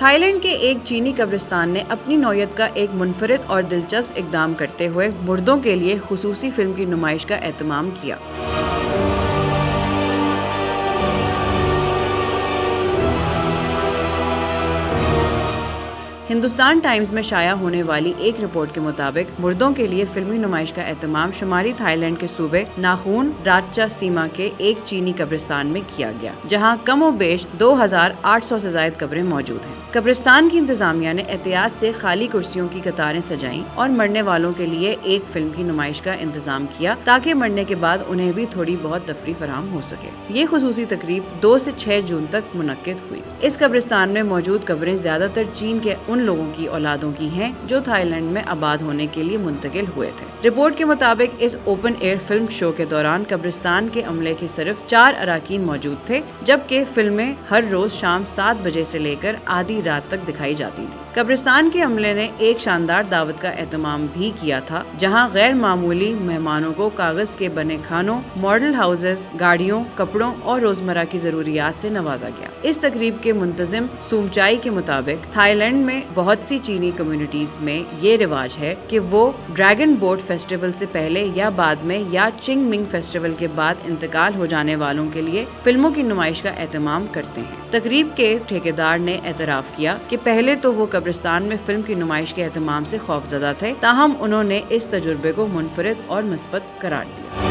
Thailand के एक चीनी कब्रिस्तान ने अपनी नौयत का एक मुनफरिद और दिलचस्प इक़दाम करते हुए मुर्दों के लिए खुसूसी फिल्म की नुमाइश का एहतमाम किया। हिंदुस्तान टाइम्स में शाया होने वाली एक रिपोर्ट के मुताबिक मुर्दों के लिए फिल्मी नुमाइश का एहतमाम शुमारी थाईलैंड के सूबे नाखून राचा सीमा के एक चीनी कब्रिस्तान में किया गया, जहां कमोबेश 2800 से ज्यादा कब्रें मौजूद हैं। कब्रिस्तान की इंतजामिया ने एहतियात से खाली कुर्सियों की कतारें सजाई और मरने वालों के लिए एक फिल्म की नुमाइश का इंतजाम किया ताकि मरने के बाद उन्हें भी थोड़ी बहुत तफरीह फराहम हो सके। ये खुसूसी तकरीब 2 से 6 जून तक मुनक्किद हुई। इस कब्रिस्तान में मौजूद कब्रें ज्यादातर चीन के उन लोगों की औलादों की हैं जो थाईलैंड में आबाद होने के लिए मुंतकिल हुए थे। रिपोर्ट के मुताबिक इस ओपन एयर फिल्म शो के दौरान कब्रिस्तान के अमले के सिर्फ 4 अरकान मौजूद थे, जबकि फिल्में हर रोज शाम 7 बजे से लेकर आधी रात तक दिखाई जाती थी। कब्रिस्तान के अमले ने एक शानदार दावत का एहतमाम भी किया था, जहां गैर मामूली मेहमानों को कागज के बने खानों, मॉडल हाउसेस, गाड़ियों, कपड़ों और रोजमर्रा की जरूरियात से नवाजा गया। इस तकरीब के मुंतजिम सूमचाई के मुताबिक थाईलैंड में बहुत सी चीनी कम्युनिटीज में ये रिवाज है कि वो ड्रैगन बोट फेस्टिवल से पहले या बाद में या चिंग मिंग फेस्टिवल के बाद इंतकाल हो जाने वालों के लिए फिल्मों की नुमाइश का एहतमाम करते हैं। तकरीब के ठेकेदार ने एतराफ किया कि पहले तो वो कब्रिस्तान में फिल्म की नुमाइश के एहतमाम से खौफजदा थे, ताहम उन्होंने इस तजुर्बे को मुनफरिद और मुस्बत करार दिया।